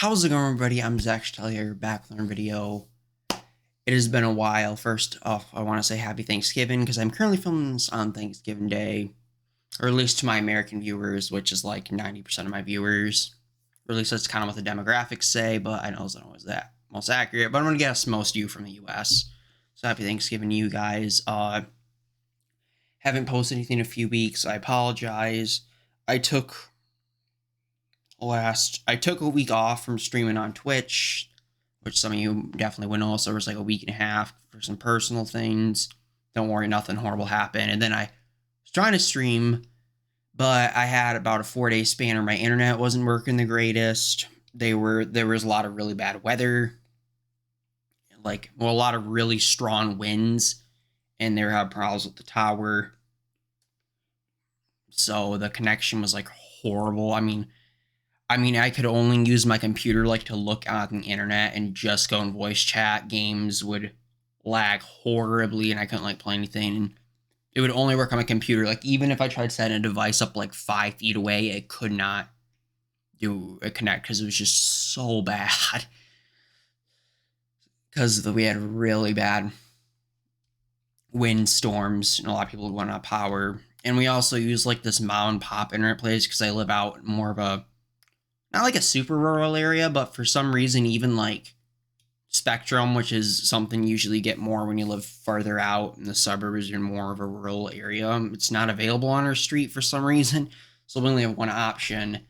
How's it going, everybody? I'm Zach here, back with another video. It has been a while. First off, I want to say happy Thanksgiving, because I'm currently filming this on Thanksgiving Day, or at least to my American viewers, which is like 90% of my viewers. Or at least that's kind of what the demographics say, but I know it's not always that most accurate. But I'm going to guess most of you from the US. So happy Thanksgiving to you guys. Haven't posted anything in a few weeks. I apologize. I took a week off from streaming on Twitch, which some of you definitely would know. So there was like a week and a half for some personal things. Don't worry, nothing horrible happened. And then I was trying to stream, but I had about a 4-day span where my internet wasn't working the greatest. There was a lot of really bad weather, a lot of really strong winds, and they had problems with the tower. So the connection was like horrible. I mean, I could only use my computer to look on the internet and just go in voice chat. Games would lag horribly, and I couldn't play anything. And it would only work on my computer. Even if I tried setting a device up 5 feet away, it could not do a connect because it was just so bad. Because we had really bad wind storms, and a lot of people went out of power. And we also use this mom and pop internet place because I live out more of a, not a super rural area, but for some reason, even Spectrum, which is something you usually get more when you live farther out in the suburbs or more of a rural area, it's not available on our street for some reason. So we only have one option.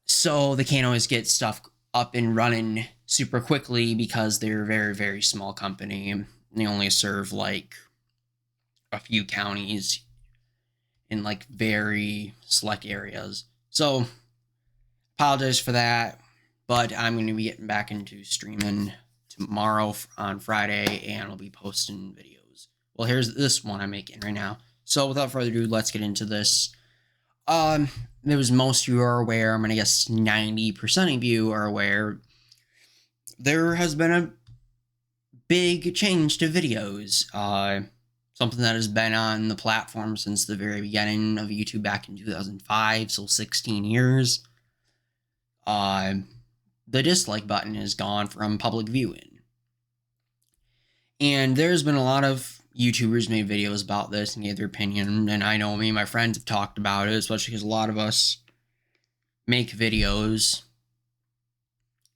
So they can't always get stuff up and running super quickly because they're a very, very small company. They only serve a few counties in very select areas. So apologize for that, but I'm going to be getting back into streaming tomorrow on Friday, and I'll be posting videos. Well, here's this one I'm making right now. So without further ado, let's get into this. As most of you are aware, I'm going to guess 90% of you are aware, there has been a big change to videos. Something that has been on the platform since the very beginning of YouTube back in 2005, so 16 years. The dislike button is gone from public viewing. And there's been a lot of YouTubers made videos about this and gave their opinion, and I know me and my friends have talked about it, especially because a lot of us make videos.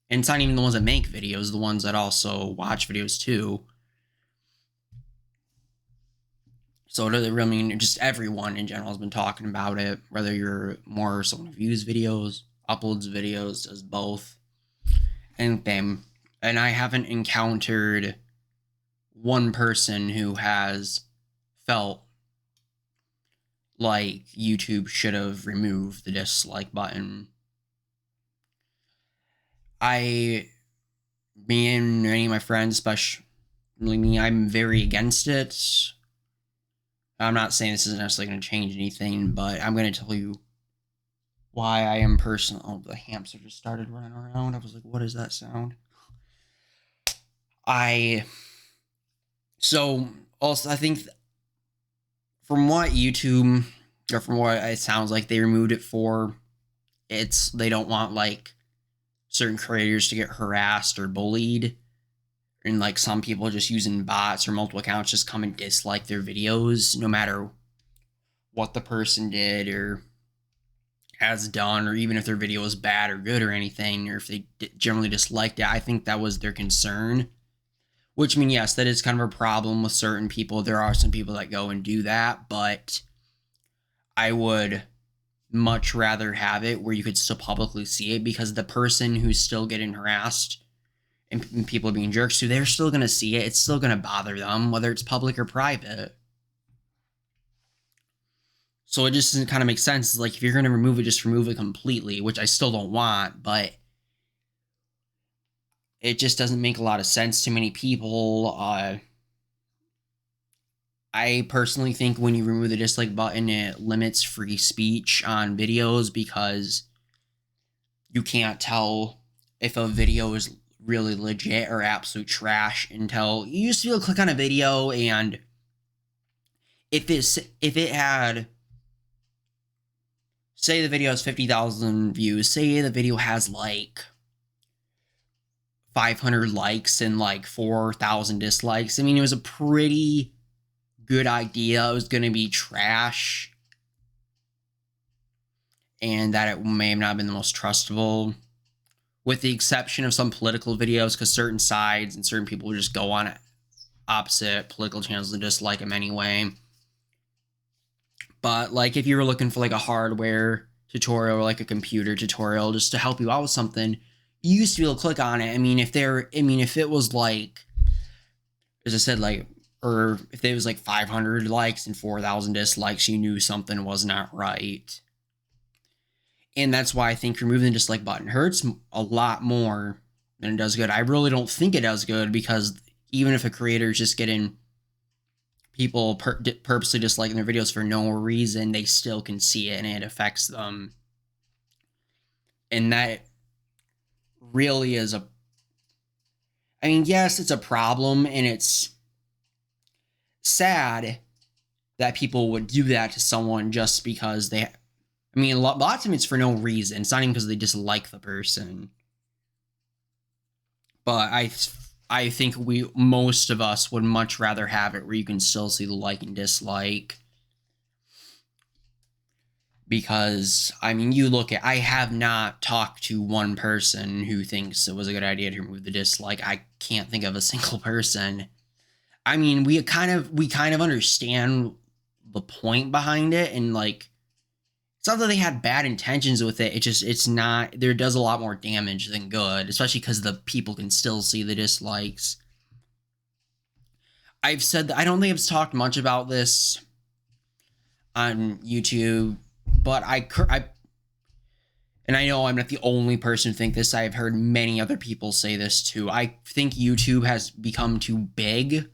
And it's not even the ones that make videos, the ones that also watch videos too. So just everyone in general has been talking about it, whether you're more someone who views videos, uploads videos, does both, and I haven't encountered one person who has felt like YouTube should have removed the dislike button. Me and many of my friends, especially me, I'm very against it. I'm not saying this isn't necessarily going to change anything, but I'm going to tell you why I am personally. Oh, the hamster just started running around. I was like, what is that sound? So also, I think from what YouTube, or from what it sounds like they removed it for, they don't want certain creators to get harassed or bullied, and some people just using bots or multiple accounts just come and dislike their videos no matter what the person did or has done, or even if their video is bad or good or anything, or if they generally disliked it. I think that was their concern, which yes, that is kind of a problem with certain people. There are some people that go and do that, but I would much rather have it where you could still publicly see it, because the person who's still getting harassed and people being jerks to, they're still going to see it. It's still going to bother them, whether it's public or private. So it just doesn't kind of make sense. If you're going to remove it, just remove it completely, which I still don't want, but it just doesn't make a lot of sense to many people. I personally think when you remove the dislike button, it limits free speech on videos, because you can't tell if a video is really legit or absolute trash until you used to be able to click on a video, and if it had, say the video has 50,000 views, say the video has 500 likes and like 4,000 dislikes. I mean, it was a pretty good idea. It was going to be trash, and that it may have not been the most trustable, with the exception of some political videos, because certain sides and certain people would just go on opposite political channels and dislike them anyway. But like if you were looking for like a hardware tutorial or like a computer tutorial just to help you out with something, you used to be able to click on it. I mean, if it was like, as I said, like, or if there was like 500 likes and 4,000 dislikes, you knew something was not right. And that's why I think removing the dislike button hurts a lot more than it does good. I really don't think it does good, because even if a creator is just getting people purposely disliking their videos for no reason, they still can see it and it affects them. And that really is I mean, yes, it's a problem, and it's sad that people would do that to someone just because they, I mean, a lot of times it's for no reason. It's not even because they dislike the person. But I think most of us would much rather have it where you can still see the like and dislike. Because, I mean, I have not talked to one person who thinks it was a good idea to remove the dislike. I can't think of a single person. I mean, we kind of understand the point behind it, and like, it's not that they had bad intentions with it. It's not, there does a lot more damage than good, especially because the people can still see the dislikes. I've said that I don't think I've talked much about this on YouTube, but and I know I'm not the only person to think this. I've heard many other people say this too. I think YouTube has become too big.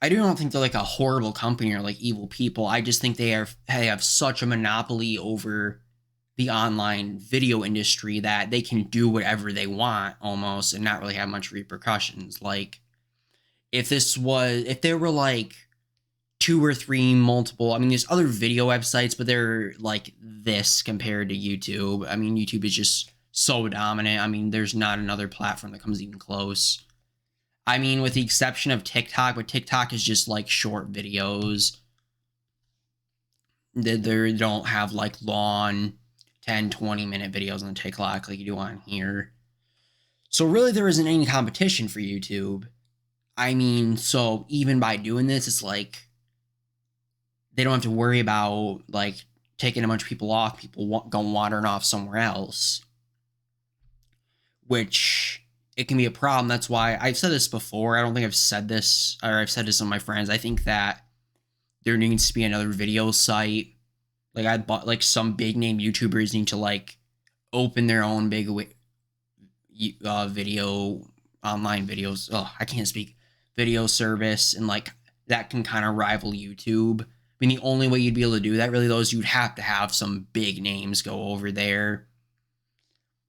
I don't think they're like a horrible company or like evil people. I just think they have such a monopoly over the online video industry that they can do whatever they want almost and not really have much repercussions. Like if there were like 2 or 3 multiple, I mean, there's other video websites, but they're like this compared to YouTube. I mean, YouTube is just so dominant. I mean, there's not another platform that comes even close. I mean, with the exception of TikTok, but TikTok is just like short videos. They don't have like long 10, 20-minute videos on TikTok like you do on here. So really there isn't any competition for YouTube. I mean, so even by doing this, it's like they don't have to worry about like taking a bunch of people off, people going wandering off somewhere else, which it can be a problem. That's why I've said this before. I don't think I've said this, or I've said this to my friends. I think that there needs to be another video site. Like I bought like some big name YouTubers need to like open their own big video online videos. Oh, I can't speak. Video service, and like that can kind of rival YouTube. I mean, the only way you'd be able to do that really though is you'd have to have some big names go over there.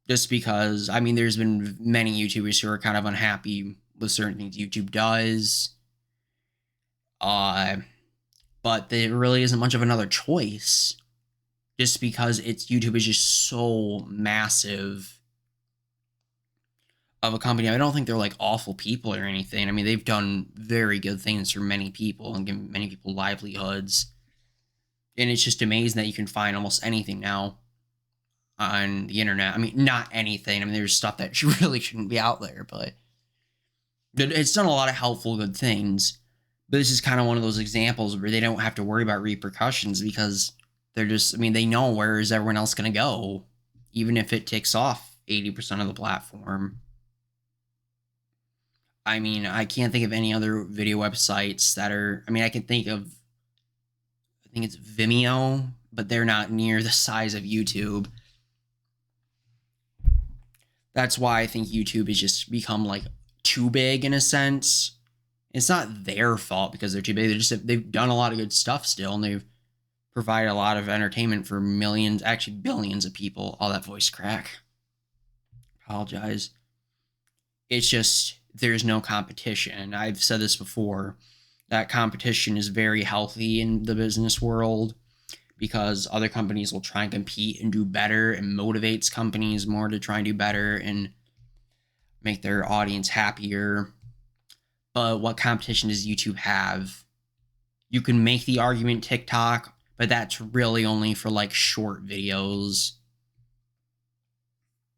Just because, I mean, there's been many YouTubers who are kind of unhappy with certain things YouTube does. But there really isn't much of another choice. Just because YouTube is just so massive of a company. I don't think they're like awful people or anything. I mean, they've done very good things for many people and given many people livelihoods. And it's just amazing that you can find almost anything now on the internet. I mean, not anything. I mean, there's stuff that really shouldn't be out there, but it's done a lot of helpful, good things. But this is kind of one of those examples where they don't have to worry about repercussions because they're just, I mean, they know where is everyone else going to go, even if it takes off 80% of the platform. I mean, I can't think of any other video websites that are, I mean, I think it's Vimeo, but they're not near the size of YouTube. That's why I think YouTube has just become like too big in a sense. It's not their fault because they're too big. They've done a lot of good stuff still, and they've provided a lot of entertainment for millions, actually billions of people. All that voice crack. Apologize. It's just there's no competition. I've said this before. That competition is very healthy in the business world because other companies will try and compete and do better, and motivates companies more to try and do better. And make their audience happier. But what competition does YouTube have? You can make the argument TikTok, but that's really only for like short videos.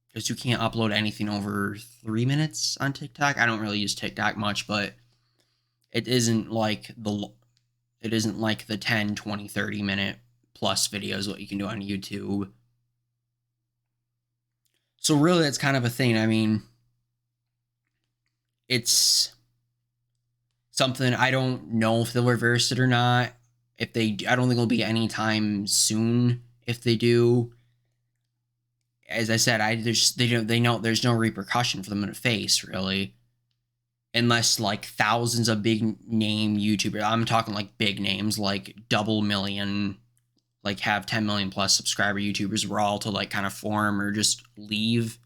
Because you can't upload anything over 3 minutes on TikTok. I don't really use TikTok much, but it isn't like the 10, 20, 30 minute plus videos what you can do on YouTube. So really that's kind of a thing. I mean, it's something I don't know if they'll reverse it or not. If they, I don't think it'll be anytime soon. If they do, as I said, they know there's no repercussion for them to face really, unless like thousands of big name YouTubers. I'm talking like big names, like double million, like have 10 million plus subscriber YouTubers were all to like kind of form or just leave.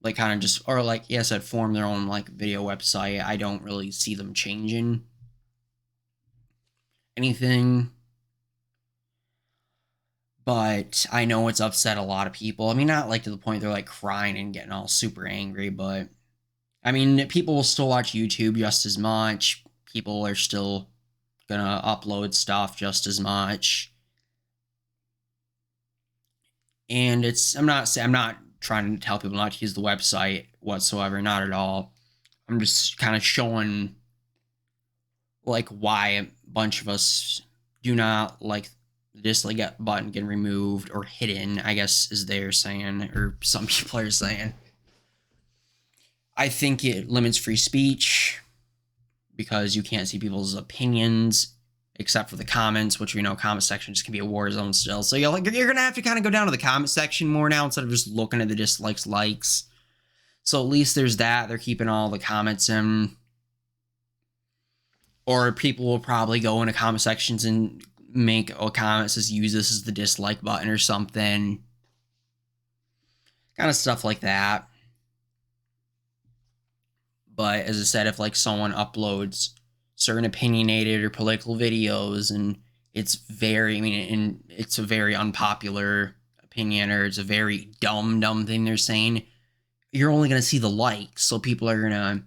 Like kind of just, or like, yes, I'd form their own like video website. I don't really see them changing anything. But I know it's upset a lot of people. I mean, not like to the point they're like crying and getting all super angry, but I mean, people will still watch YouTube just as much. People are still gonna upload stuff just as much. And I'm not trying to tell people not to use the website whatsoever, not at all. I'm just kind of showing like why a bunch of us do not like the dislike button getting removed or hidden, I guess is they're saying, or some people are saying. I think it limits free speech because you can't see people's opinions except for the comments, which we know comment sections can be a war zone still. So you're gonna have to kind of go down to the comment section more now instead of just looking at the dislikes, likes. So at least there's that. They're keeping all the comments in. Or people will probably go into comment sections and make a comment that says use this as the dislike button or something. Kind of stuff like that. But as I said, if like someone uploads certain opinionated or political videos and it's very, I mean, and it's a very unpopular opinion or it's a very dumb thing they're saying, you're only going to see the likes. So people are going to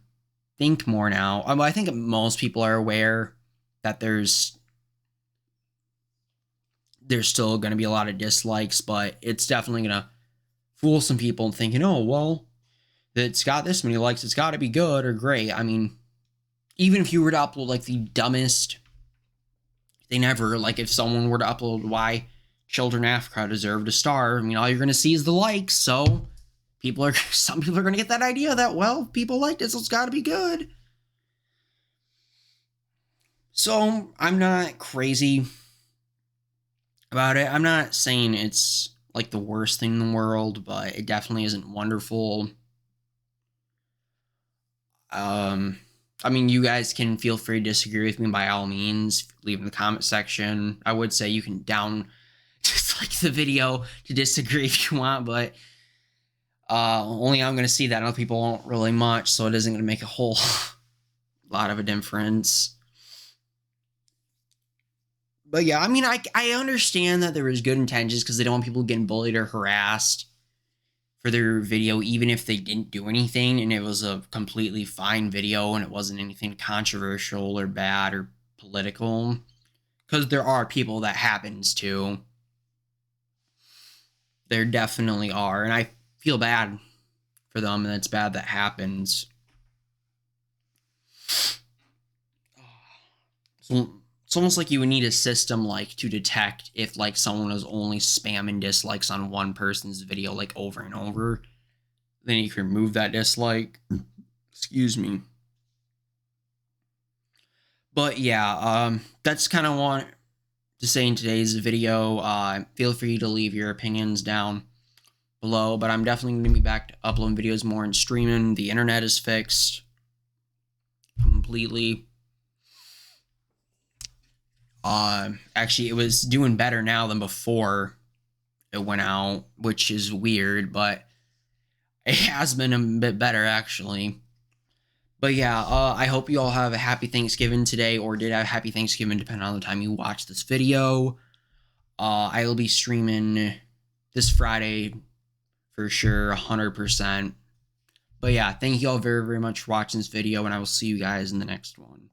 think more now. I think most people are aware that there's still going to be a lot of dislikes, but it's definitely going to fool some people and thinking, oh, well, it's got this many likes, it's got to be good or great. I mean, even if you were to upload like the dumbest thing ever, like if someone were to upload why children in Africa deserve to starve, I mean, all you're going to see is the likes. So some people are going to get that idea that, well, people like this, so it's got to be good. So I'm not crazy about it. I'm not saying it's like the worst thing in the world, but it definitely isn't wonderful. I mean, you guys can feel free to disagree with me by all means. Leave in the comment section. I would say you can dislike the video to disagree if you want, but only I'm going to see that. Other people won't really much, so it isn't going to make a whole lot of a difference. But yeah, I mean, I understand that there was good intentions because they don't want people getting bullied or harassed for their video, even if they didn't do anything and it was a completely fine video and it wasn't anything controversial or bad or political. Because there are people that happens to. There definitely are. And I feel bad for them, and it's bad that happens. So it's almost like you would need a system like to detect if like someone is only spamming dislikes on one person's video like over and over. Then you can remove that dislike. Excuse me. But yeah, that's kind of what to say in today's video. Feel free to leave your opinions down below, but I'm definitely going to be back to uploading videos more and streaming. The internet is fixed completely. Actually, it was doing better now than before it went out, which is weird, but it has been a bit better, actually. But yeah, I hope you all have a happy Thanksgiving today, or did have a happy Thanksgiving, depending on the time you watch this video. I will be streaming this Friday for sure, 100%. But yeah, thank you all very, very much for watching this video, and I will see you guys in the next one.